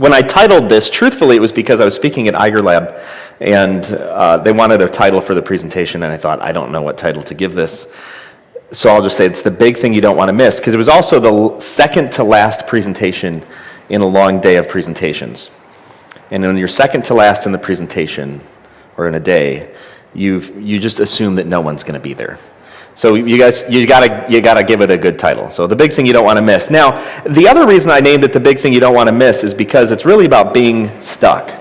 When I titled this, truthfully, it was because I was speaking at Iger Lab, and they wanted a title for the presentation, and I thought, I don't know what title to give this. So I'll just say it's the big thing you don't want to miss, because it was also the second to last presentation in a long day of presentations. And when you're second to last in the presentation, or in a day, you just assume that no one's going to be there. So you gotta give it a good title. So the big thing you don't want to miss. Now, the other reason I named it the big thing you don't want to miss is because it's really about being stuck.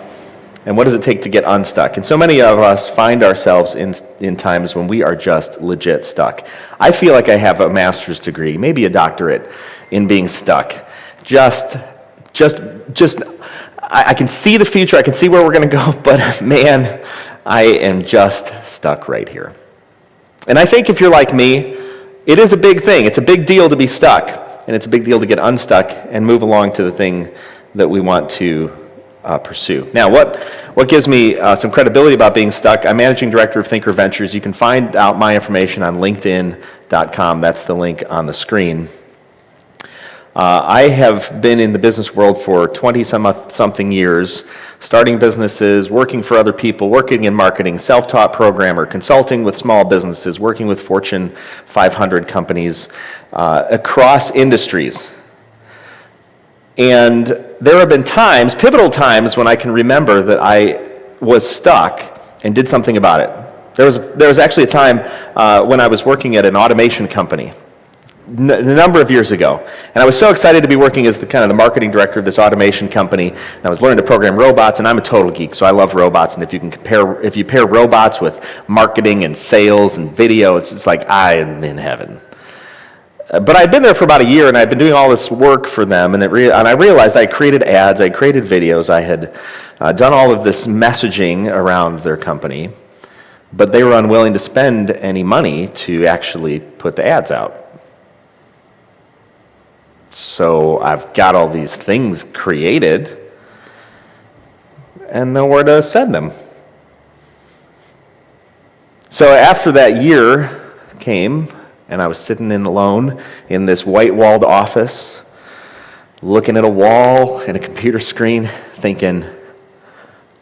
And what does it take to get unstuck? And so many of us find ourselves in times when we are just legit stuck. I feel like I have a master's degree, maybe a doctorate, in being stuck. I can see the future, I can see where we're going to go, but man, I am just stuck right here. And I think if you're like me, it is a big thing. It's a big deal to be stuck, and it's a big deal to get unstuck and move along to the thing that we want to pursue. Now, what gives me some credibility about being stuck? I'm managing director of Thinker Ventures. You can find out my information on linkedin.com. That's the link on the screen. I have been in the business world for 20-something years, starting businesses, working for other people, working in marketing, self-taught programmer, consulting with small businesses, working with Fortune 500 companies across industries. And there have been times, pivotal times, when I can remember that I was stuck and did something about it. There was actually a time when I was working at an automation company a number of years ago, and I was so excited to be working as the marketing director of this automation company, and I was learning to program robots, and I'm a total geek, so I love robots, and if you pair robots with marketing and sales and video, it's like I am in heaven. But I'd been there for about a year, and I'd been doing all this work for them, and I realized I created ads, I created videos, I had done all of this messaging around their company, but they were unwilling to spend any money to actually put the ads out. So I've got all these things created and nowhere to send them. So after that year came, and I was sitting alone in this white-walled office, looking at a wall and a computer screen, thinking,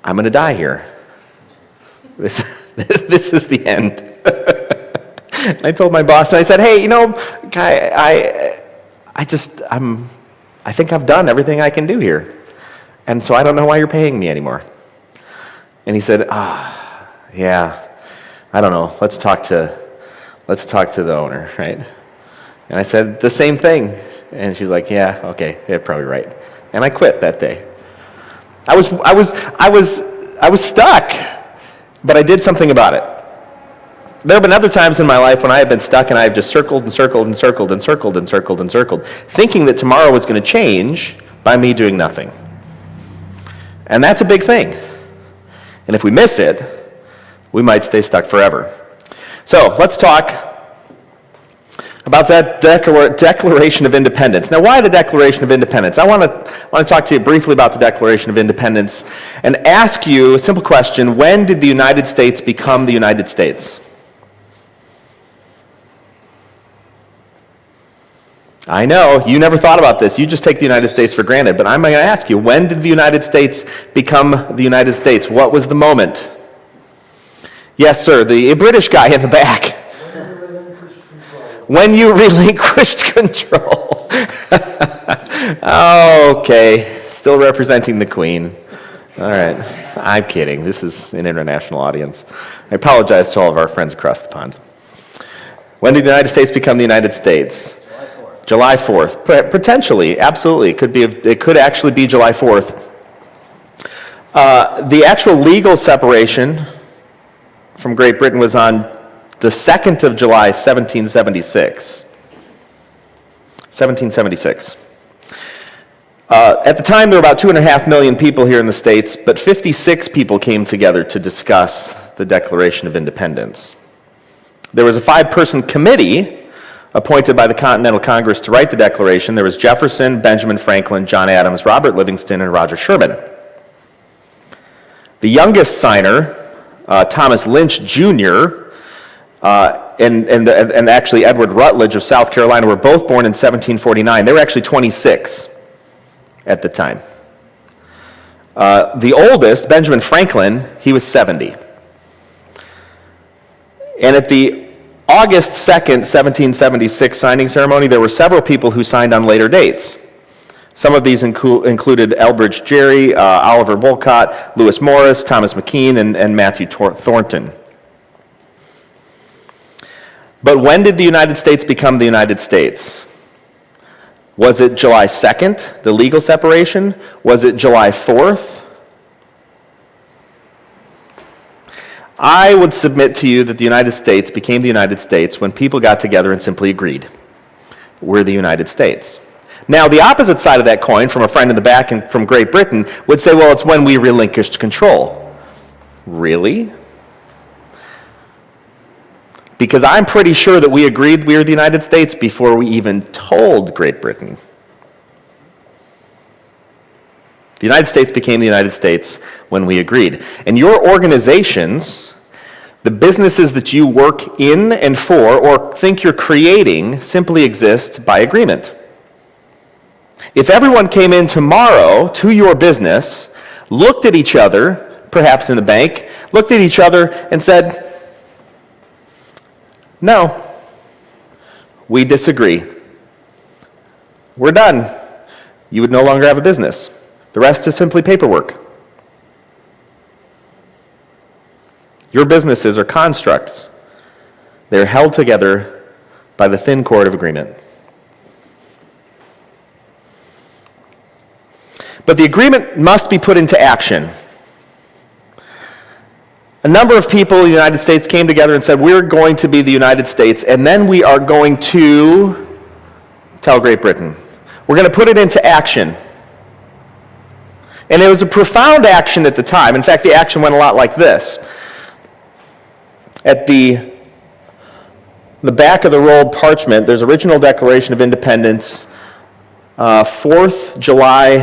I'm going to die here. This is the end. I told my boss, and I said, hey, guy, I think I've done everything I can do here. And so I don't know why you're paying me anymore. And he said, yeah, I don't know. Let's talk to the owner, right? And I said the same thing. And she's like, yeah, okay, you're probably right. And I quit that day. I was stuck, but I did something about it. There have been other times in my life when I have been stuck and I have just circled and circled and circled and circled and circled and circled, thinking that tomorrow was going to change by me doing nothing. And that's a big thing. And if we miss it, we might stay stuck forever. So let's talk about that Declaration of Independence. Now, why the Declaration of Independence? I want to talk to you briefly about the Declaration of Independence and ask you a simple question. When did the United States become the United States? I know, you never thought about this. You just take the United States for granted. But I'm going to ask you, when did the United States become the United States? What was the moment? Yes, sir, the British guy in the back. When you relinquished control. Okay, still representing the Queen. All right, I'm kidding. This is an international audience. I apologize to all of our friends across the pond. When did the United States become the United States? July 4th. Potentially, absolutely. It could actually be July 4th. The actual legal separation from Great Britain was on the 2nd of July, 1776. 1776. At the time, there were about 2.5 million people here in the States, but 56 people came together to discuss the Declaration of Independence. There was a 5-person committee appointed by the Continental Congress to write the Declaration. There was Jefferson, Benjamin Franklin, John Adams, Robert Livingston, and Roger Sherman. The youngest signer, Thomas Lynch Jr., and actually Edward Rutledge of South Carolina were both born in 1749. They were actually 26 at the time. The oldest, Benjamin Franklin, he was 70. And at the August 2nd, 1776 signing ceremony, there were several people who signed on later dates. Some of these included Elbridge Gerry, Oliver Wolcott, Lewis Morris, Thomas McKean, and Matthew Thornton. But when did the United States become the United States? Was it July 2nd, the legal separation? Was it July 4th? I would submit to you that the United States became the United States when people got together and simply agreed, we're the United States. Now, the opposite side of that coin, from a friend in the back and from Great Britain, would say, well, it's when we relinquished control. Really? Because I'm pretty sure that we agreed we were the United States before we even told Great Britain. The United States became the United States when we agreed. And your organizations, the businesses that you work in and for or think you're creating, simply exist by agreement. If everyone came in tomorrow to your business, looked at each other, perhaps in the bank, looked at each other and said, no, we disagree. We're done. You would no longer have a business. The rest is simply paperwork. Your businesses are constructs. They're held together by the thin cord of agreement. But the agreement must be put into action. A number of people in the United States came together and said, we're going to be the United States, and then we are going to tell Great Britain. We're going to put it into action. And it was a profound action at the time. In fact, the action went a lot like this. At the back of the rolled parchment, there's original Declaration of Independence, 4th July,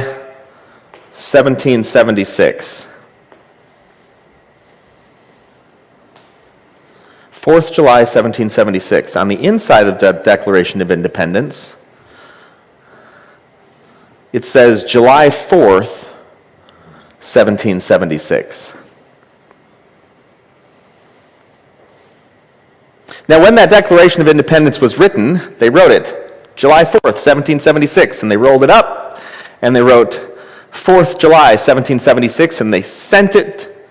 1776. 4th July, 1776. On the inside of the Declaration of Independence, it says July 4th, 1776. Now, when that Declaration of Independence was written, they wrote it July 4th, 1776, and they rolled it up, and they wrote 4th July, 1776, and they sent it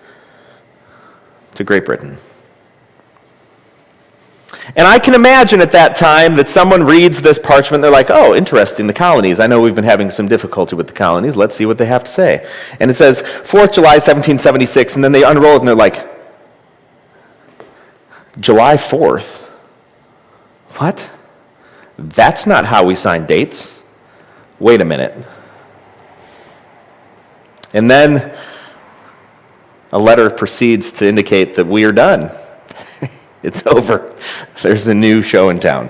to Great Britain. And I can imagine at that time that someone reads this parchment, they're like, oh, interesting, the colonies. I know we've been having some difficulty with the colonies. Let's see what they have to say. And it says 4th July, 1776, and then they unroll it and they're like, July 4th? What? That's not how we sign dates. Wait a minute. And then a letter proceeds to indicate that we are done. It's over. There's a new show in town.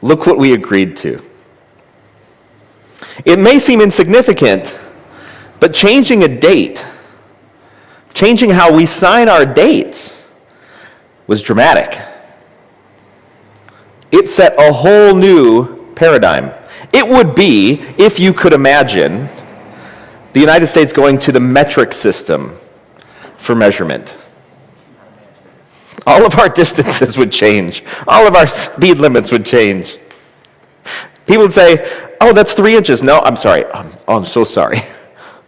Look what we agreed to. It may seem insignificant, but changing a date, changing how we sign our dates, was dramatic. It set a whole new paradigm. It would be, if you could imagine, the United States going to the metric system for measurement. All of our distances would change. All of our speed limits would change. People would say, oh, that's 3 inches. No, I'm sorry. I'm so sorry.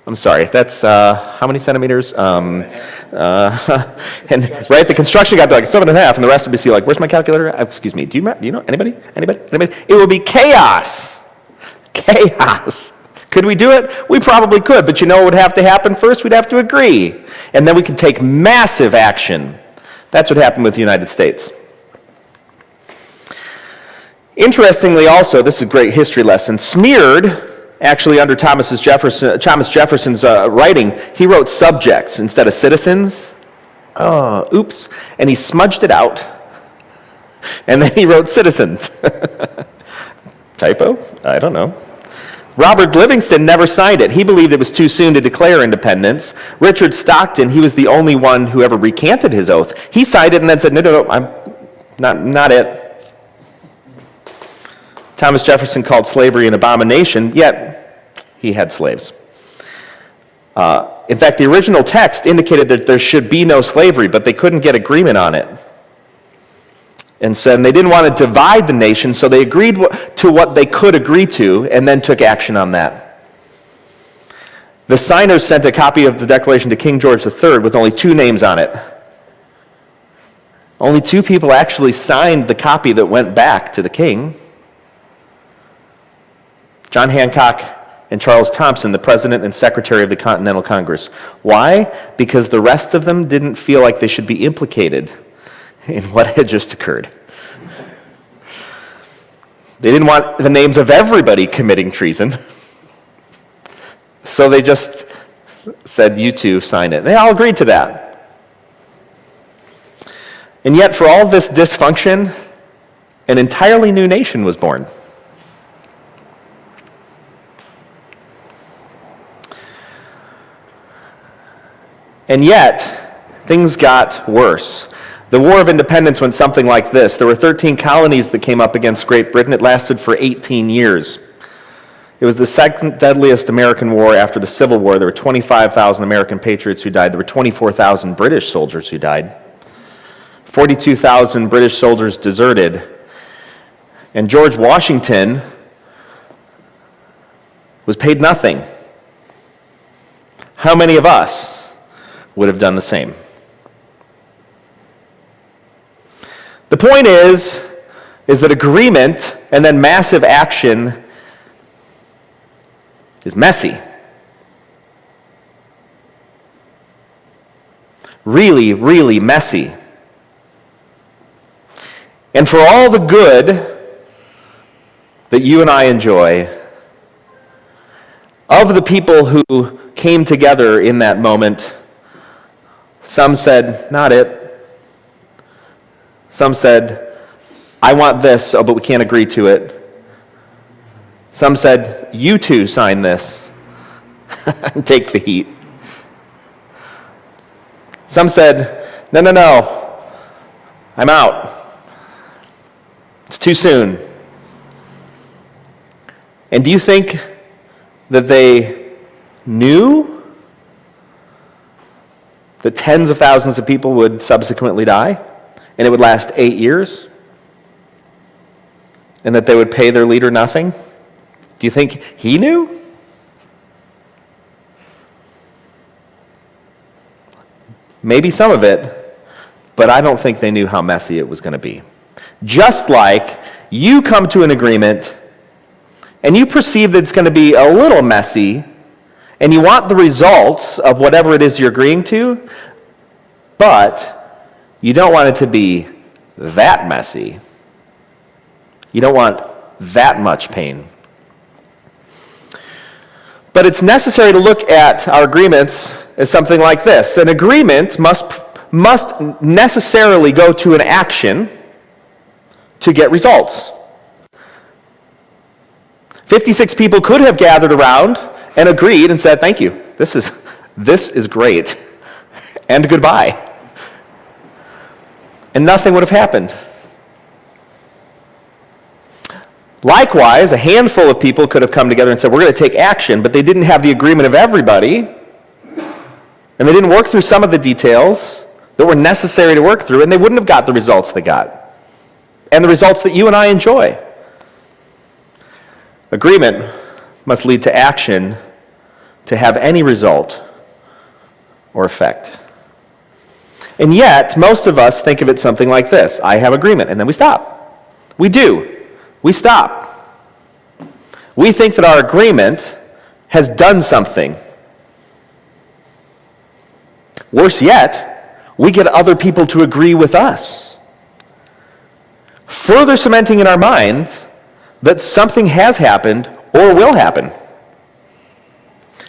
I'm sorry. That's how many centimeters? And right, the construction got to like 7.5, and the rest would be like, where's my calculator? Excuse me. Do you know? Anybody? It would be chaos. Chaos. Could we do it? We probably could, but you know what would have to happen first? We'd have to agree. And then we could take massive action. That's what happened with the United States. Interestingly also, this is a great history lesson, smeared, actually under Thomas Jefferson's writing, he wrote subjects instead of citizens. Oh, oops. And he smudged it out, and then he wrote citizens. Typo? I don't know. Robert Livingston never signed it. He believed it was too soon to declare independence. Richard Stockton, he was the only one who ever recanted his oath. He signed it and then said, no, I'm not it. Thomas Jefferson called slavery an abomination, yet he had slaves. In fact, the original text indicated that there should be no slavery, but they couldn't get agreement on it. And so they didn't want to divide the nation, so they agreed to what they could agree to and then took action on that. The signers sent a copy of the Declaration to King George III with only 2 names on it. Only 2 people actually signed the copy that went back to the king. John Hancock and Charles Thompson, the president and secretary of the Continental Congress. Why? Because the rest of them didn't feel like they should be implicated in what had just occurred. They didn't want the names of everybody committing treason. So they just said, you two sign it. And they all agreed to that. And yet, for all this dysfunction, an entirely new nation was born. And yet, things got worse. The War of Independence went something like this. There were 13 colonies that came up against Great Britain. It lasted for 18 years. It was the second deadliest American war after the Civil War. There were 25,000 American patriots who died. There were 24,000 British soldiers who died. 42,000 British soldiers deserted. And George Washington was paid nothing. How many of us would have done the same? The point is that agreement and then massive action is messy. Really, really messy. And for all the good that you and I enjoy, of the people who came together in that moment, some said, not it. Some said, I want this, but we can't agree to it. Some said, you two sign this and take the heat. Some said, no, I'm out. It's too soon. And do you think that they knew that tens of thousands of people would subsequently die, and it would last 8 years, and that they would pay their leader nothing? Do you think he knew? Maybe some of it, but I don't think they knew how messy it was going to be. Just like you come to an agreement and you perceive that it's going to be a little messy and you want the results of whatever it is you're agreeing to, but you don't want it to be that messy. You don't want that much pain. But it's necessary to look at our agreements as something like this. An agreement must necessarily go to an action to get results. 56 people could have gathered around and agreed and said, thank you, this is great, and goodbye. And nothing would have happened. Likewise, a handful of people could have come together and said, we're going to take action, but they didn't have the agreement of everybody, and they didn't work through some of the details that were necessary to work through, and they wouldn't have got the results they got, and the results that you and I enjoy. Agreement must lead to action to have any result or effect. And yet, most of us think of it something like this. I have agreement, and then we stop. We do. We stop. We think that our agreement has done something. Worse yet, we get other people to agree with us, further cementing in our minds that something has happened or will happen.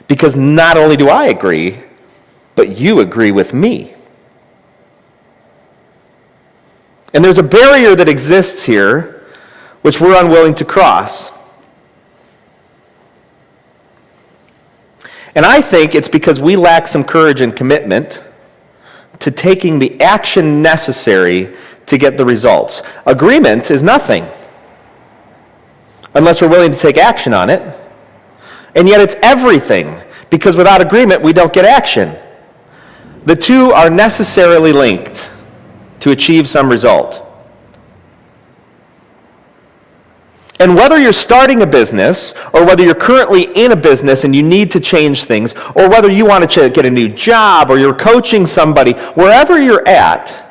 Because not only do I agree, but you agree with me. And there's a barrier that exists here which we're unwilling to cross. And I think it's because we lack some courage and commitment to taking the action necessary to get the results. Agreement is nothing unless we're willing to take action on it. And yet it's everything, Because without agreement, we don't get action. The two are necessarily linked to achieve some result. And whether you're starting a business, or whether you're currently in a business and you need to change things, or whether you want to get a new job, or you're coaching somebody, wherever you're at,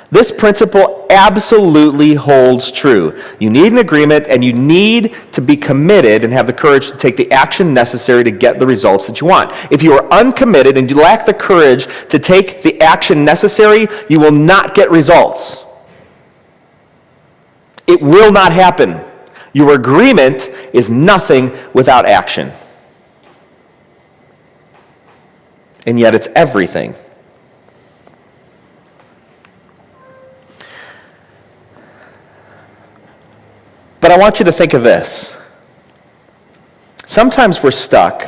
this principle absolutely holds true. You need an agreement, and you need to be committed and have the courage to take the action necessary to get the results that you want. If you are uncommitted and you lack the courage to take the action necessary, you will not get results. It will not happen. Your agreement is nothing without action. And yet it's everything. But I want you to think of this. Sometimes we're stuck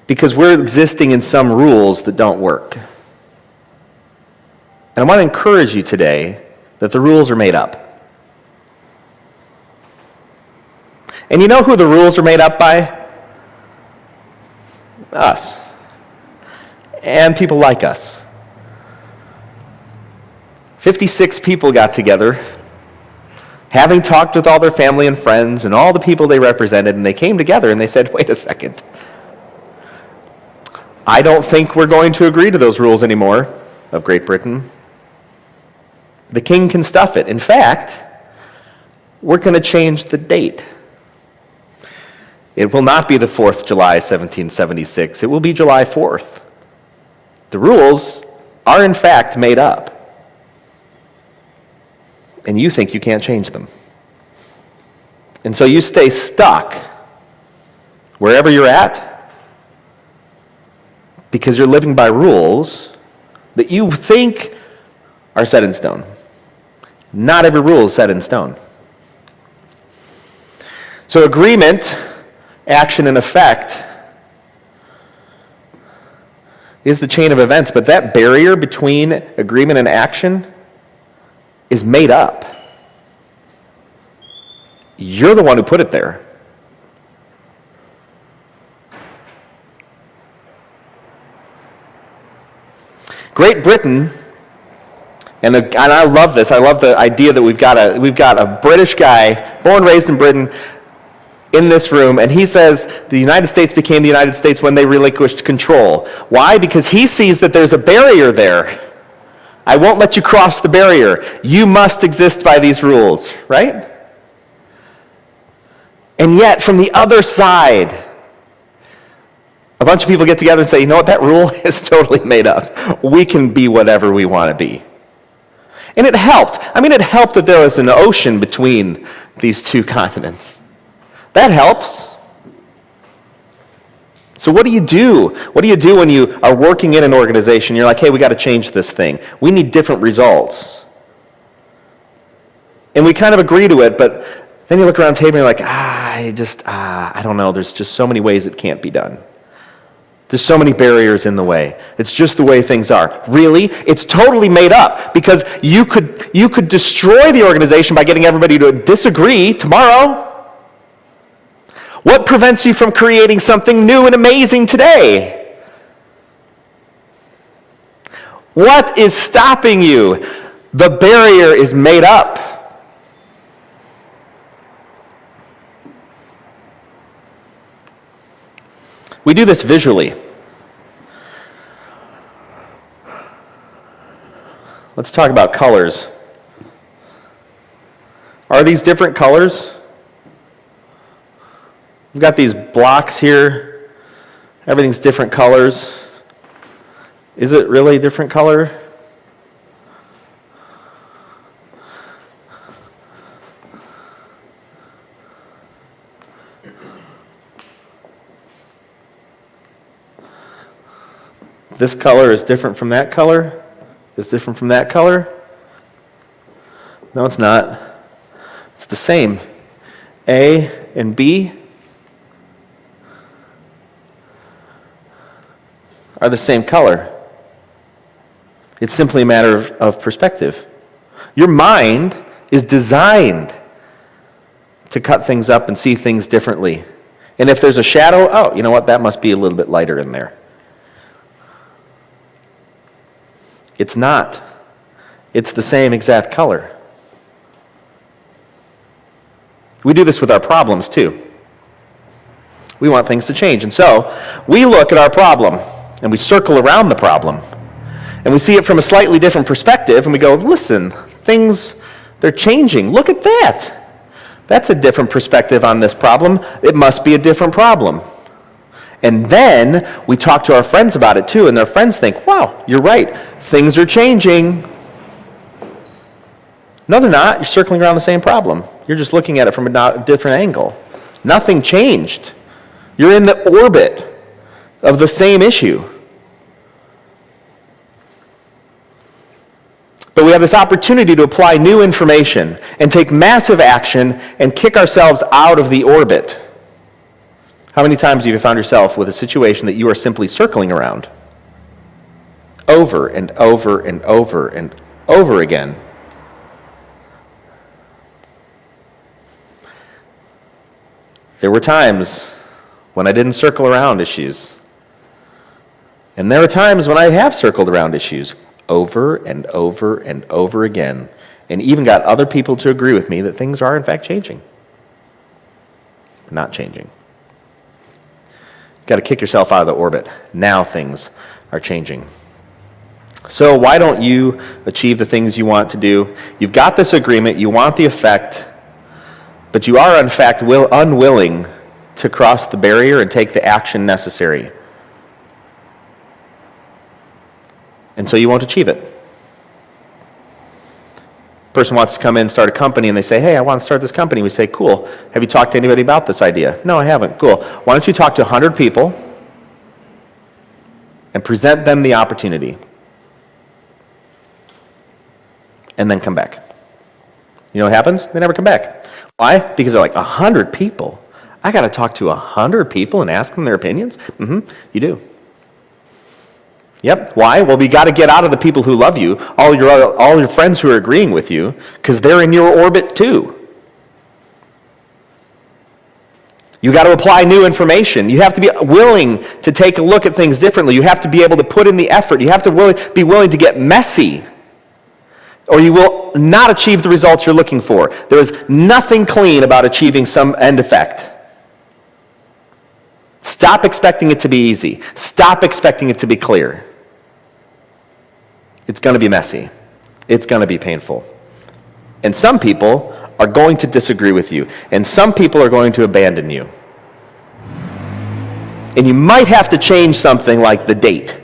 because we're existing in some rules that don't work. And I want to encourage you today that the rules are made up. And you know who the rules are made up by? Us. And people like us. 56 people got together, having talked with all their family and friends and all the people they represented, and they came together and they said, wait a second. I don't think we're going to agree to those rules anymore of Great Britain. The king can stuff it. In fact, we're going to change the date. It will not be the 4th July, 1776. It will be July 4th. The rules are in fact made up. And you think you can't change them. And so you stay stuck wherever you're at because you're living by rules that you think are set in stone. Not every rule is set in stone. So agreement, action, and effect is the chain of events, but that barrier between agreement and action is made up. You're the one who put it there. Great Britain, and I love this. I love the idea that we've got a British guy, born and raised in Britain, in this room, and he says the United States became the United States when they relinquished control. Why? Because he sees that there's a barrier there. I won't let you cross the barrier. You must exist by these rules, right? And yet, from the other side, a bunch of people get together and say, you know what, that rule is totally made up. We can be whatever we want to be. And it helped. It helped that there was an ocean between these two continents. That helps. So what do you do? What do you do when you are working in an organization? You're like, hey, we got to change this thing. We need different results. And we kind of agree to it, but then you look around the table and you're like, I don't know. There's just so many ways it can't be done. There's so many barriers in the way. It's just the way things are. Really? It's totally made up because you could destroy the organization by getting everybody to disagree tomorrow. What prevents you from creating something new and amazing today? What is stopping you? The barrier is made up. We do this visually. Let's talk about colors. Are these different colors? We've got these blocks here. Everything's different colors. Is it really a different color? This color is different from that color? It's different from that color? No, it's not. It's the same. A and B are the same color. It's simply a matter of perspective. Your mind is designed to cut things up and see things differently. And if there's a shadow, oh, you know what? That must be a little bit lighter in there. It's not. It's the same exact color. We do this with our problems too. We want things to change. And so we look at our problem and we circle around the problem. And we see it from a slightly different perspective and we go, listen, things, they're changing. Look at that. That's a different perspective on this problem. It must be a different problem. And then we talk to our friends about it too, and their friends think, wow, you're right. Things are changing. No, they're not. You're circling around the same problem. You're just looking at it from a different angle. Nothing changed. You're in the orbit of the same issue. But we have this opportunity to apply new information and take massive action and kick ourselves out of the orbit. How many times have you found yourself with a situation that you are simply circling around? Over and over and over and over again. There were times when I didn't circle around issues. And there are times when I have circled around issues over and over and over again, and even got other people to agree with me that things are in fact changing. Not changing. You've got to kick yourself out of the orbit. Now things are changing. So why don't you achieve the things you want to do? You've got this agreement, you want the effect, but you are in fact unwilling to cross the barrier and take the action necessary. And so you won't achieve it. Person wants to come in and start a company, and they say, hey, I want to start this company. We say, cool. Have you talked to anybody about this idea? No, I haven't. Cool. Why don't you talk to 100 people and present them the opportunity, and then come back. You know what happens? They never come back. Why? Because they're like, 100 people? I got to talk to 100 people and ask them their opinions? You do. Yep. Why? Well, we got to get out of the people who love you, all your friends who are agreeing with you, because they're in your orbit too. You got to apply new information. You have to be willing to take a look at things differently. You have to be able to put in the effort. You have to be willing to get messy, or you will not achieve the results you're looking for. There is nothing clean about achieving some end effect. Stop expecting it to be easy. Stop expecting it to be clear. It's going to be messy. It's going to be painful. And some people are going to disagree with you. And some people are going to abandon you. And you might have to change something like the date.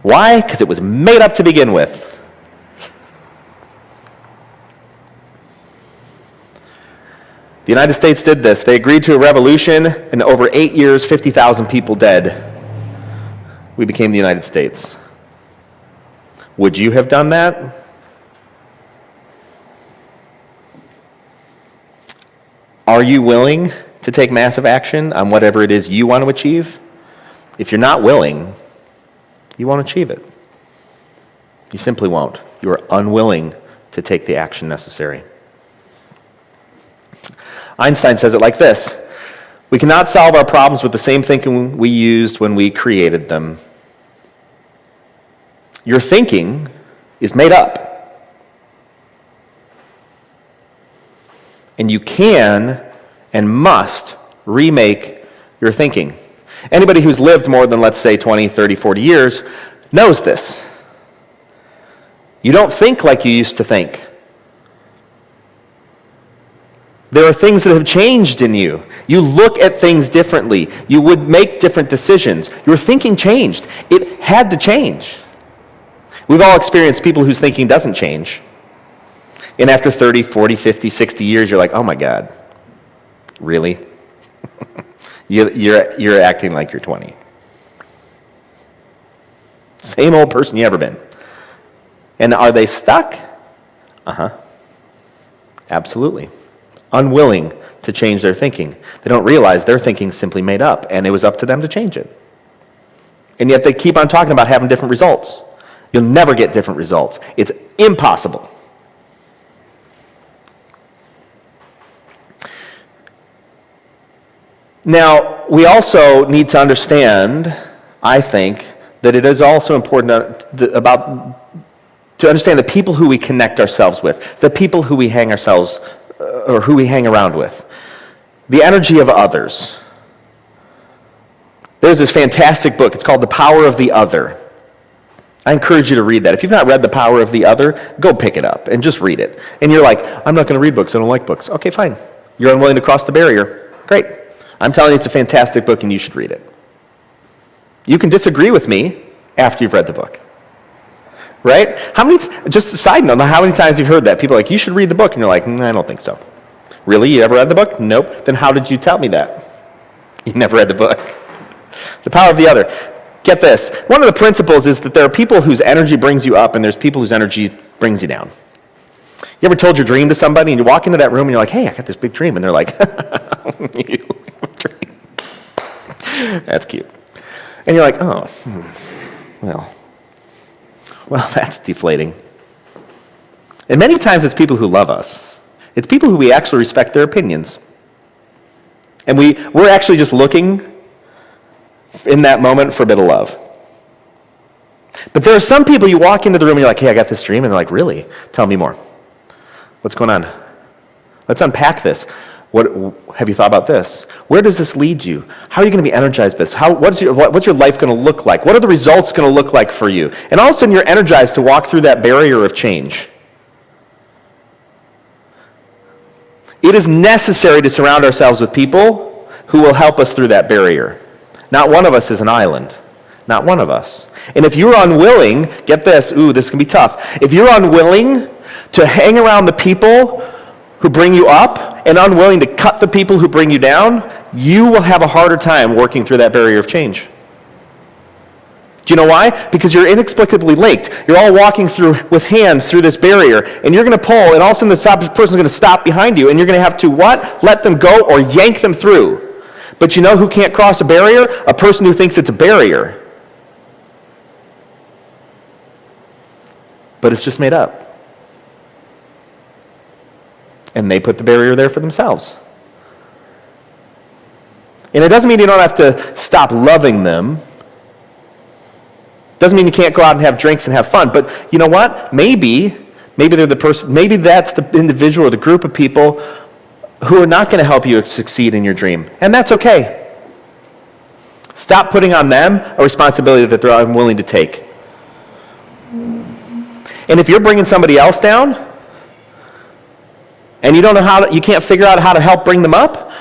Why? Because it was made up to begin with. The United States did this. They agreed to a revolution, and over 8 years, 50,000 people dead. We became the United States. Would you have done that? Are you willing to take massive action on whatever it is you want to achieve? If you're not willing, you won't achieve it. You simply won't. You are unwilling to take the action necessary. Einstein says it like this: we cannot solve our problems with the same thinking we used when we created them. Your thinking is made up. And you can and must remake your thinking. Anybody who's lived more than, let's say, 20, 30, 40 years knows this. You don't think like you used to think. There are things that have changed in you. You look at things differently. You would make different decisions. Your thinking changed. It had to change. We've all experienced people whose thinking doesn't change. And after 30, 40, 50, 60 years, you're like, oh my God, really? You're acting like you're 20. Same old person you ever been. And are they stuck? Absolutely. Unwilling to change their thinking. They don't realize their thinking simply made up, and it was up to them to change it. And yet they keep on talking about having different results. You'll never get different results. It's impossible. Now, we also need to understand, I think, that it is also important to understand the people who we connect ourselves with, the people who we hang ourselves, or who we hang around with, the energy of others. There's this fantastic book. It's called The Power of the Other. I encourage you to read that. If you've not read The Power of the Other, go pick it up and just read it. And you're like, I'm not going to read books. I don't like books. Okay, fine. You're unwilling to cross the barrier. Great. I'm telling you it's a fantastic book and you should read it. You can disagree with me after you've read the book. Right? Just a side note, how many times you've heard that? People are like, you should read the book. And you're like, I don't think so. Really? You ever read the book? Nope. Then how did you tell me that? You never read the book. The Power of the Other. Get this. One of the principles is that there are people whose energy brings you up and there's people whose energy brings you down. You ever told your dream to somebody and you walk into that room and you're like, hey, I got this big dream. And they're like, you dream. That's cute. And you're like, oh, well, that's deflating. And many times it's people who love us. It's people who we actually respect their opinions. And we're actually just looking in that moment for a bit of love. But there are some people you walk into the room and you're like, hey, I got this dream. And they're like, really? Tell me more. What's going on? Let's unpack this. What have you thought about this? Where does this lead you? How are you going to be energized by this? What's your life going to look like? What are the results going to look like for you? And all of a sudden you're energized to walk through that barrier of change. It is necessary to surround ourselves with people who will help us through that barrier. Not one of us is an island. Not one of us. And if you're unwilling, get this, this can be tough. If you're unwilling to hang around the people who bring you up and unwilling to cut the people who bring you down, you will have a harder time working through that barrier of change. Do you know why? Because you're inexplicably linked. You're all walking through with hands through this barrier, and you're going to pull, and all of a sudden this person's going to stop behind you, and you're going to have to what? Let them go or yank them through. But you know who can't cross a barrier? A person who thinks it's a barrier. But it's just made up. And they put the barrier there for themselves. And it doesn't mean you don't have to stop loving them. Doesn't mean you can't go out and have drinks and have fun. But you know what? Maybe they're the person. Maybe that's the individual or the group of people who are not going to help you succeed in your dream, and that's okay. Stop putting on them a responsibility that they're unwilling to take. And if you're bringing somebody else down, and you don't know you can't figure out how to help bring them up,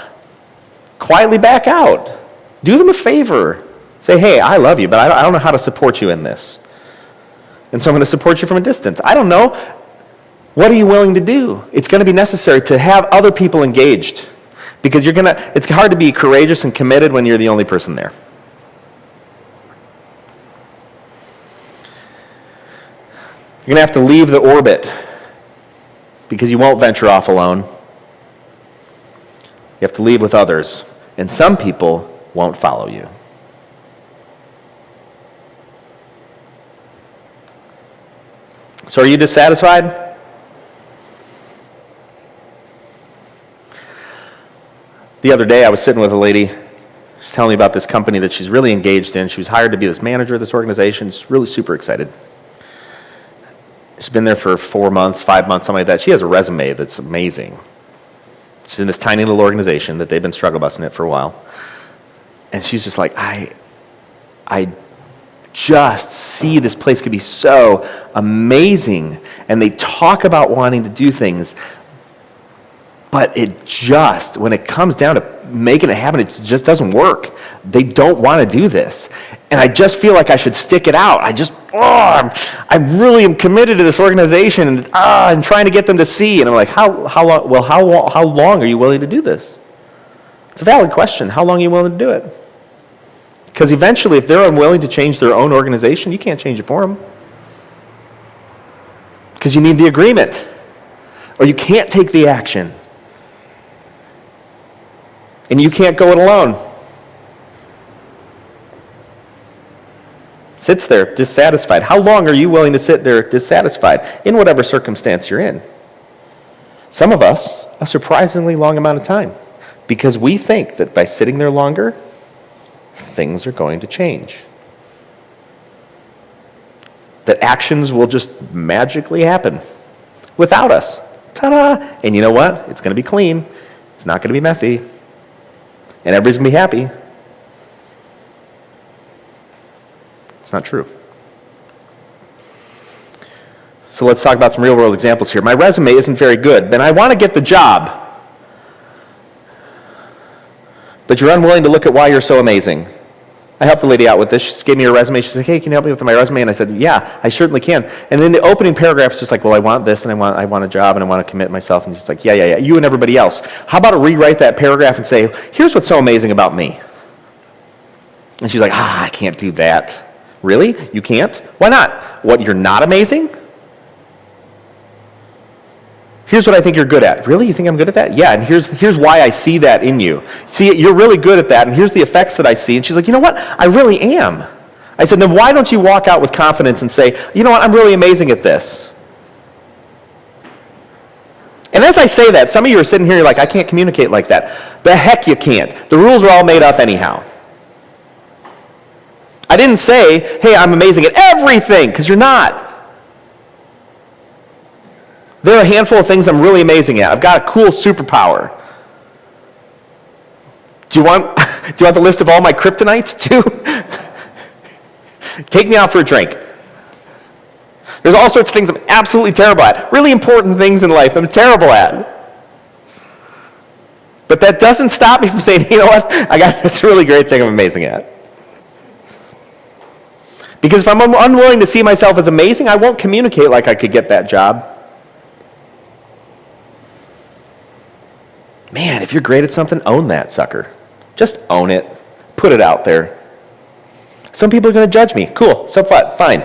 quietly back out. Do them a favor. Say, hey, I love you, but I don't know how to support you in this. And so I'm going to support you from a distance. I don't know. What are you willing to do? It's going to be necessary to have other people engaged because it's hard to be courageous and committed when you're the only person there. You're going to have to leave the orbit because you won't venture off alone. You have to leave with others, and some people won't follow you. So are you dissatisfied? The other day I was sitting with a lady. She's telling me about this company that she's really engaged in. She was hired to be this manager of this organization. She's really super excited. She's been there for 4 months, 5 months, something like that. She has a resume that's amazing. She's in this tiny little organization that they've been struggle busing it for a while. And she's just like, I just see this place could be so amazing. And they talk about wanting to do things, but when it comes down to making it happen, it just doesn't work. They don't want to do this. And I just feel like I should stick it out. I really am committed to this organization and I'm trying to get them to see. And I'm like, how long? Well, how long are you willing to do this? It's a valid question. How long are you willing to do it? Because eventually, if they're unwilling to change their own organization, you can't change it for them. Because you need the agreement. Or you can't take the action. And you can't go it alone. Sits there dissatisfied. How long are you willing to sit there dissatisfied in whatever circumstance you're in? Some of us, a surprisingly long amount of time. because we think that by sitting there longer, things are going to change. That actions will just magically happen without us. Ta-da! And you know what? It's going to be clean. It's not going to be messy. And everybody's going to be happy. It's not true. So let's talk about some real-world examples here. My resume isn't very good. Then I want to get the job. But you're unwilling to look at why you're so amazing. I helped the lady out with this. She gave me her resume. She said, hey, can you help me with my resume? And I said, yeah, I certainly can. And then the opening paragraph is just like, well, I want this, and I want a job, and I want to commit myself. And she's like, yeah, you and everybody else. How about I rewrite that paragraph and say, here's what's so amazing about me. And she's like, I can't do that. Really? You can't? Why not? What, you're not amazing? Here's what I think you're good at. Really? You think I'm good at that? Yeah, and here's why I see that in you. See, you're really good at that, and here's the effects that I see. And she's like, you know what? I really am. I said, then why don't you walk out with confidence and say, you know what? I'm really amazing at this. And as I say that, some of you are sitting here, you're like, I can't communicate like that. The heck you can't. The rules are all made up anyhow. I didn't say, hey, I'm amazing at everything, because you're not. There are a handful of things I'm really amazing at. I've got a cool superpower. Do you want the list of all my kryptonites too? Take me out for a drink. There's all sorts of things I'm absolutely terrible at. Really important things in life I'm terrible at. But that doesn't stop me from saying, you know what? I got this really great thing I'm amazing at. Because if I'm unwilling to see myself as amazing, I won't communicate like I could get that job. Man, if you're great at something, own that sucker. Just own it. Put it out there. Some people are going to judge me. Cool, so fine.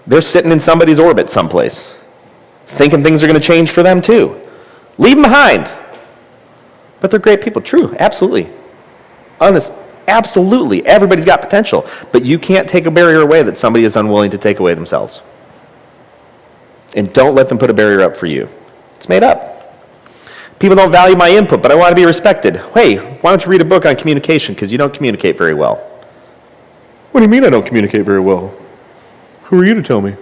They're sitting in somebody's orbit someplace, thinking things are going to change for them too. Leave them behind. But they're great people. True, absolutely. Honest, absolutely. Everybody's got potential. But you can't take a barrier away that somebody is unwilling to take away themselves. And don't let them put a barrier up for you. It's made up. People don't value my input, but I want to be respected. Hey, why don't you read a book on communication? Because you don't communicate very well. What do you mean I don't communicate very well? Who are you to tell me?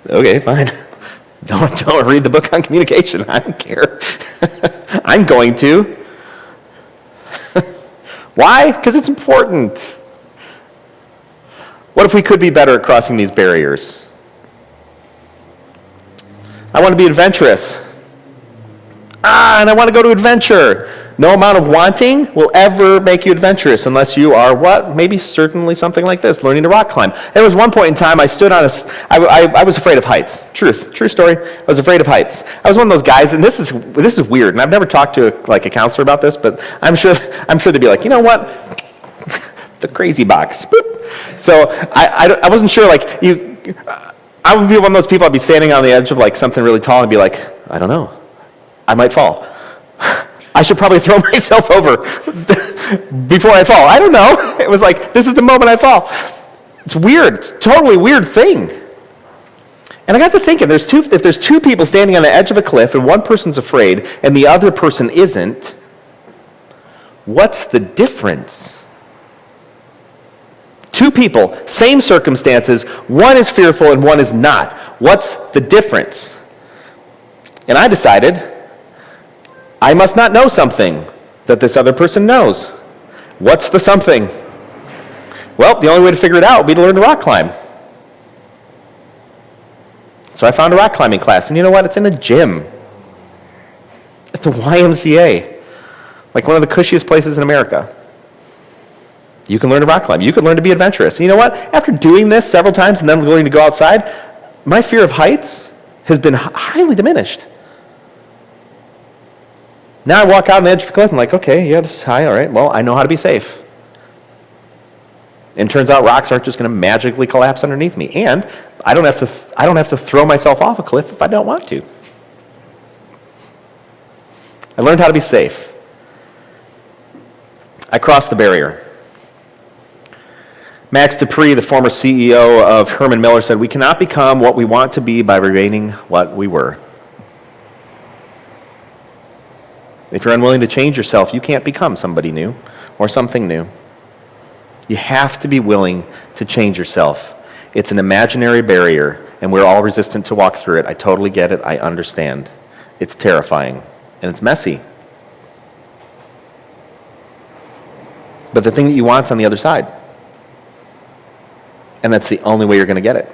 Okay, fine. Don't read the book on communication. I don't care. I'm going to. Why? Because it's important. What if we could be better at crossing these barriers? I want to be adventurous. And I want to go to adventure. No amount of wanting will ever make you adventurous unless you are what? Maybe certainly something like this, learning to rock climb. There was one point in time I stood on I was afraid of heights. True story. I was afraid of heights. I was one of those guys, and this is weird, and I've never talked to a counselor about this, but I'm sure they'd be like, you know what? The crazy box. Boop. So I wasn't sure, I would be one of those people, I'd be standing on the edge of something really tall and be like, I don't know. I might fall. I should probably throw myself over before I fall. I don't know. It was like, this is the moment I fall. It's weird. It's a totally weird thing. And I got to thinking, if there's two people standing on the edge of a cliff and one person's afraid and the other person isn't, what's the difference? Two people, same circumstances, one is fearful and one is not. What's the difference? And I decided, I must not know something that this other person knows. What's the something? Well, the only way to figure it out would be to learn to rock climb. So I found a rock climbing class, and you know what? It's in a gym at the YMCA, one of the cushiest places in America. You can learn to rock climb. You can learn to be adventurous. And you know what? After doing this several times and then going to go outside, my fear of heights has been highly diminished. Now I walk out on the edge of the cliff and I'm like, okay, yeah, this is high, all right, well, I know how to be safe. And it turns out rocks aren't just going to magically collapse underneath me. And I don't have to throw myself off a cliff if I don't want to. I learned how to be safe. I crossed the barrier. Max Dupree, the former CEO of Herman Miller, said, we cannot become what we want to be by remaining what we were. If you're unwilling to change yourself, you can't become somebody new or something new. You have to be willing to change yourself. It's an imaginary barrier, and we're all resistant to walk through it. I totally get it. I understand. It's terrifying, and it's messy. But the thing that you want's on the other side. And that's the only way you're going to get it.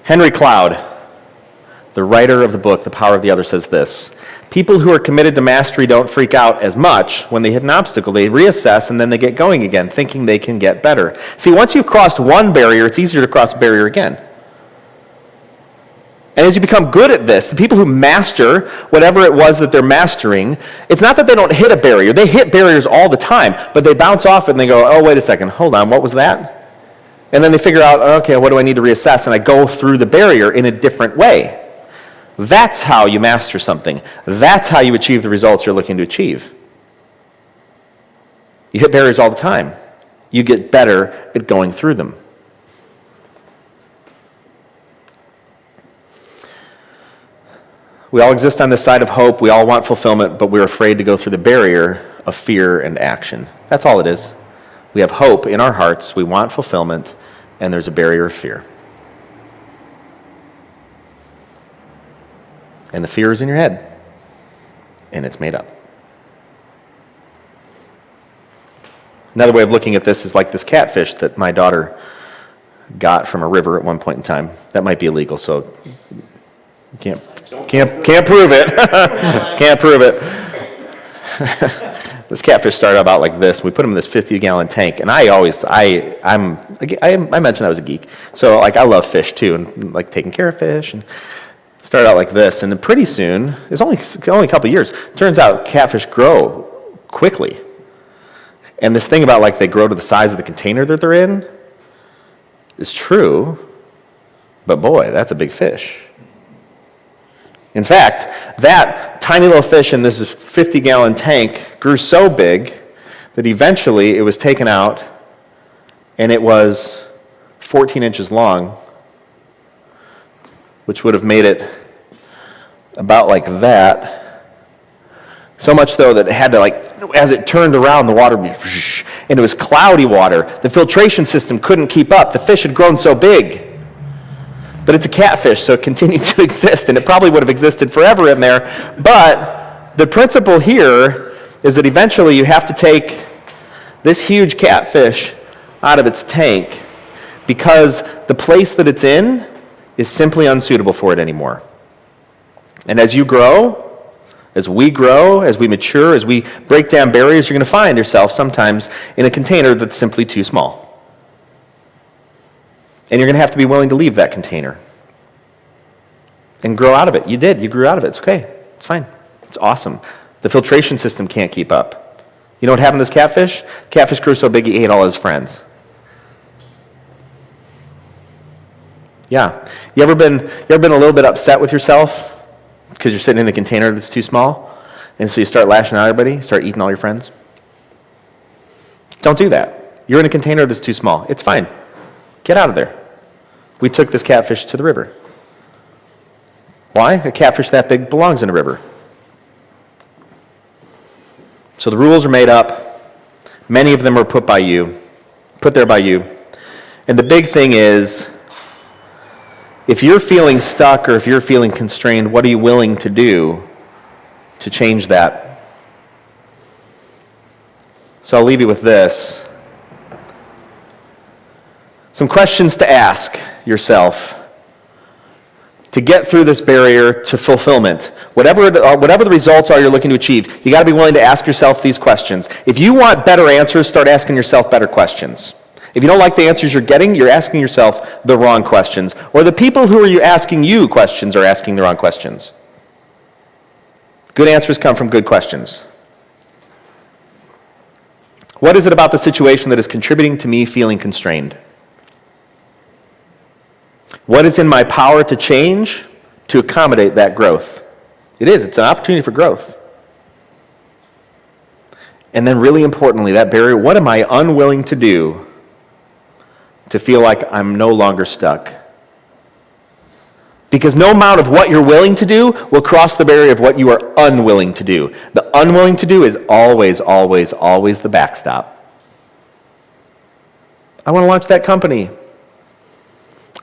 Henry Cloud, the writer of the book, The Power of the Other, says this: people who are committed to mastery don't freak out as much when they hit an obstacle. They reassess and then they get going again, thinking they can get better. See, once you've crossed one barrier, it's easier to cross a barrier again. And as you become good at this, the people who master whatever it was that they're mastering, it's not that they don't hit a barrier. They hit barriers all the time, but they bounce off it and they go, oh, wait a second, hold on, what was that? And then they figure out, okay, what do I need to reassess? And I go through the barrier in a different way. That's how you master something. That's how you achieve the results you're looking to achieve. You hit barriers all the time. You get better at going through them. We all exist on this side of hope. We all want fulfillment, but we're afraid to go through the barrier of fear and action. That's all it is. We have hope in our hearts. We want fulfillment, and there's a barrier of fear. And the fear is in your head, and it's made up. Another way of looking at this is like this catfish that my daughter got from a river at one point in time. That might be illegal, so you can't prove it. Can't prove it. This catfish started about like this. We put him in this 50-gallon tank, and I mentioned I was a geek, so like I love fish too, and like taking care of fish. And started out like this, and then pretty soon, it's only a couple years. Turns out catfish grow quickly, and this thing about like they grow to the size of the container that they're in is true. But boy, that's a big fish. In fact, that tiny little fish in this 50-gallon tank grew so big that eventually it was taken out and it was 14 inches long, which would have made it about like that. So much so that it had to, like, as it turned around, the water would be, and it was cloudy water. The filtration system couldn't keep up. The fish had grown so big. But it's a catfish, so it continued to exist, and it probably would have existed forever in there. But the principle here is that eventually you have to take this huge catfish out of its tank because the place that it's in is simply unsuitable for it anymore. And as you grow, as we grow, as we mature, as we break down barriers, you're going to find yourself sometimes in a container that's simply too small. And you're going to have to be willing to leave that container and grow out of it. You did. You grew out of it. It's okay. It's fine. It's awesome. The filtration system can't keep up. You know what happened to this catfish? Catfish grew so big he ate all his friends. Yeah. You ever been a little bit upset with yourself because you're sitting in a container that's too small? And so you start lashing out at everybody, start eating all your friends? Don't do that. You're in a container that's too small. It's fine. Get out of there. We took this catfish to the river. Why? A catfish that big belongs in a river. So the rules are made up. Many of them are put there by you. And the big thing is, if you're feeling stuck or if you're feeling constrained, what are you willing to do to change that? So I'll leave you with this. Some questions to ask yourself to get through this barrier to fulfillment. Whatever the results are you're looking to achieve, you got to be willing to ask yourself these questions. If you want better answers, start asking yourself better questions. If you don't like the answers you're getting, you're asking yourself the wrong questions. Or the people who are asking you questions are asking the wrong questions. Good answers come from good questions. What is it about the situation that is contributing to me feeling constrained? What is in my power to change to accommodate that growth? It's an opportunity for growth. And then really importantly, that barrier, what am I unwilling to do to feel like I'm no longer stuck? Because no amount of what you're willing to do will cross the barrier of what you are unwilling to do. The unwilling to do is always, always, always the backstop. I want to launch that company.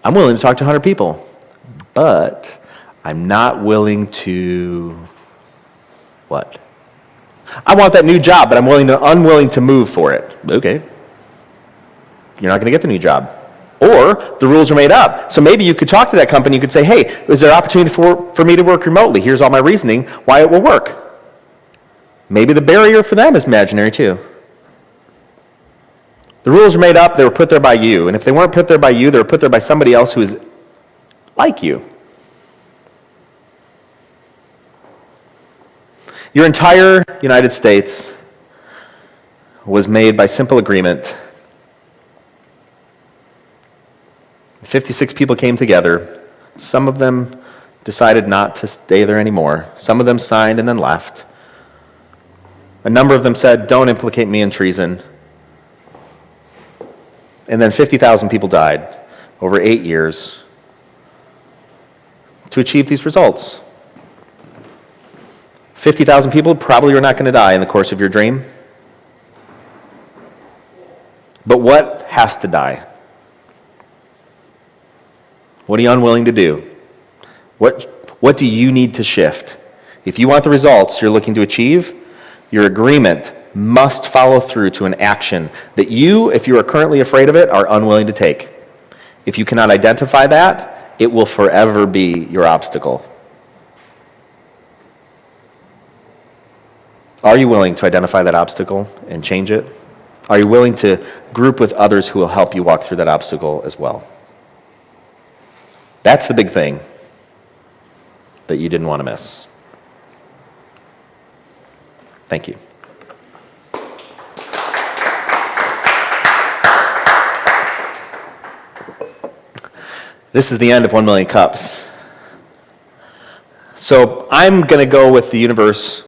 I'm willing to talk to 100 people, but I'm not willing to what? I want that new job, but I'm unwilling to move for it. Okay. You're not going to get the new job. Or the rules are made up. So maybe you could talk to that company. You could say, hey, is there opportunity for me to work remotely? Here's all my reasoning why it will work. Maybe the barrier for them is imaginary too. The rules are made up. They were put there by you. And if they weren't put there by you, they were put there by somebody else who is like you. Your entire United States was made by simple agreement. 56 people came together. Some of them decided not to stay there anymore. Some of them signed and then left. A number of them said, don't implicate me in treason. And then 50,000 people died over 8 years to achieve these results. 50,000 people probably are not going to die in the course of your dream. But what has to die? What are you unwilling to do? What do you need to shift? If you want the results you're looking to achieve, your agreement must follow through to an action that you, if you are currently afraid of it, are unwilling to take. If you cannot identify that, it will forever be your obstacle. Are you willing to identify that obstacle and change it? Are you willing to group with others who will help you walk through that obstacle as well? That's the big thing that you didn't want to miss. Thank you. This is the end of 1 Million Cups. So I'm going to go with the universe